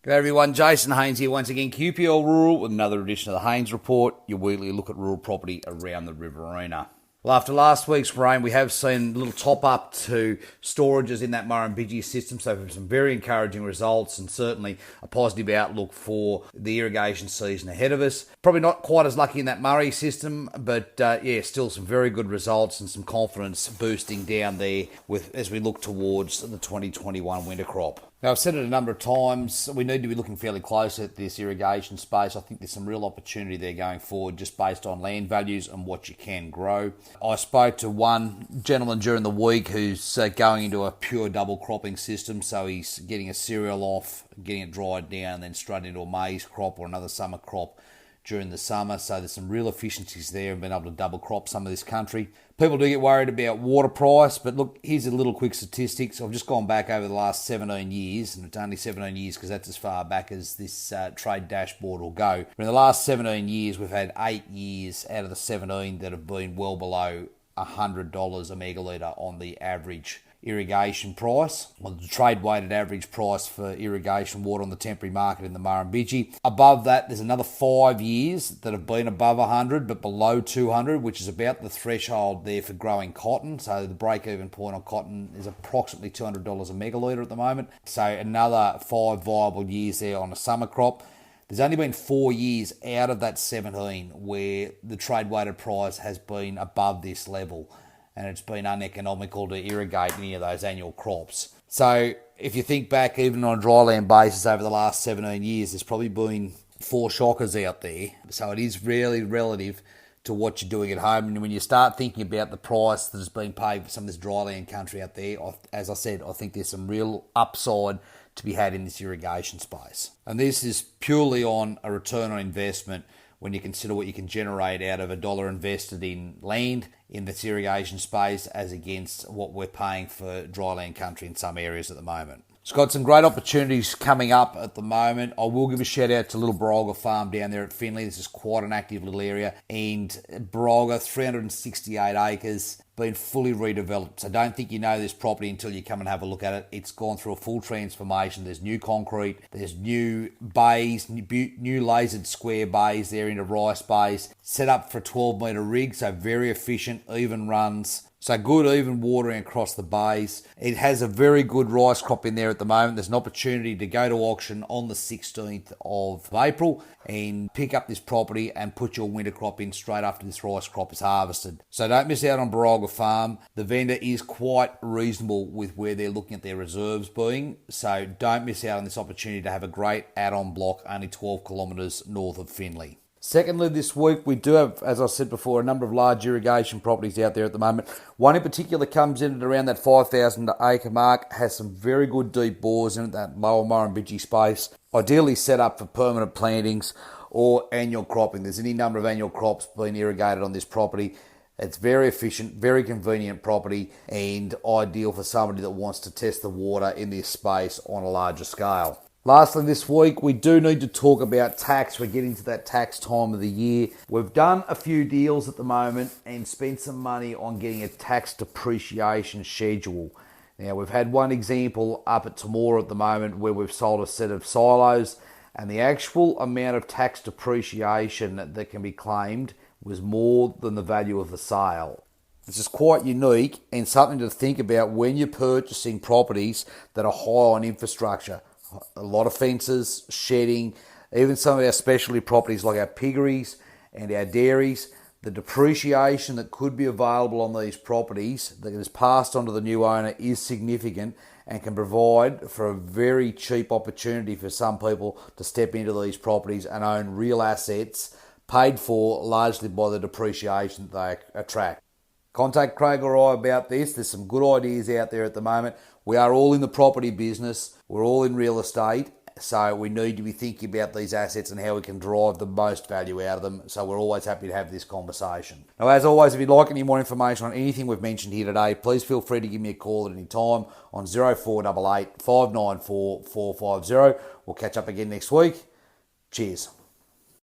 G'day everyone, Jason Haines here once again, QPL Rural with another edition of the Haines Report, your weekly look at rural property around the Riverina. Well, after last week's rain, we have seen a little top up to storages in that Murrumbidgee system, so some very encouraging results and certainly a positive outlook for the irrigation season ahead of us. Probably not quite as lucky in that Murray system, but still some very good results and some confidence boosting down there as we look towards the 2021 winter crop. Now, I've said it a number of times, we need to be looking fairly close at this irrigation space. I think there's some real opportunity there going forward just based on land values and what you can grow. I spoke to one gentleman during the week who's going into a pure double cropping system, so he's getting a cereal off, getting it dried down, then straight into a maize crop or another summer crop during the summer. So there's some real efficiencies there and being able to double crop some of this country. People do get worried about water price, but look, here's a little quick statistics. I've just gone back over the last 17 years, and it's only 17 years because that's as far back as this trade dashboard will go. But in the last 17 years, we've had 8 years out of the 17 that have been well below $100 a megalitre on the average irrigation price, well, the trade weighted average price for irrigation water on the temporary market in the Murrumbidgee. Above that, there's another 5 years that have been above 100 but below 200, which is about the threshold there for growing cotton. So the break-even point on cotton is approximately $200 a megalitre at the moment. So another 5 viable years there on a summer crop. There's only been 4 years out of that 17 where the trade weighted price has been above this level, and it's been uneconomical to irrigate any of those annual crops. So if you think back, even on a dryland basis over the last 17 years, there's probably been 4 shockers out there. So it is really relative to what you're doing at home. And when you start thinking about the price that has been paid for some of this dryland country out there, as I said, I think there's some real upside to be had in this irrigation space. And this is purely on a return on investment when you consider what you can generate out of $1 invested in land in this irrigation space as against what we're paying for dryland country in some areas at the moment. It's got some great opportunities coming up at the moment. I will give a shout out to little Brolga Farm down there at Finley. This is quite an active little area. And Brolga, 368 acres, been fully redeveloped. So don't think you know this property until you come and have a look at it. It's gone through a full transformation. There's new concrete, there's new bays, new lasered square bays there into rice bays, set up for a 12-metre rig, so very efficient, even runs. So good even watering across the bays. It has a very good rice crop in there at the moment. There's an opportunity to go to auction on the 16th of April and pick up this property and put your winter crop in straight after this rice crop is harvested. So don't miss out on Brolga Farm. The vendor is quite reasonable with where they're looking at their reserves being. So don't miss out on this opportunity to have a great add-on block only 12 kilometres north of Finley. Secondly, this week we do have, as I said before, a number of large irrigation properties out there at the moment. One in particular comes in at around that 5,000 acre mark, has some very good deep bores in it, that lower Murrumbidgee space, ideally set up for permanent plantings or annual cropping. There's any number of annual crops being irrigated on this property. It's very efficient, very convenient property and ideal for somebody that wants to test the water in this space on a larger scale. Lastly, this week, we do need to talk about tax. We're getting to that tax time of the year. We've done a few deals at the moment and spent some money on getting a tax depreciation schedule. Now, we've had one example up at Temora at the moment where we've sold a set of silos, and the actual amount of tax depreciation that can be claimed was more than the value of the sale. This is quite unique and something to think about when you're purchasing properties that are high on infrastructure. A lot of fences, shedding, even some of our specialty properties like our piggeries and our dairies. The depreciation that could be available on these properties that is passed on to the new owner is significant and can provide for a very cheap opportunity for some people to step into these properties and own real assets paid for largely by the depreciation that they attract. Contact Craig or I about this. There's some good ideas out there at the moment. We are all in the property business. We're all in real estate. So we need to be thinking about these assets and how we can drive the most value out of them. So we're always happy to have this conversation. Now, as always, if you'd like any more information on anything we've mentioned here today, please feel free to give me a call at any time on 0488 594 450. We'll catch up again next week. Cheers.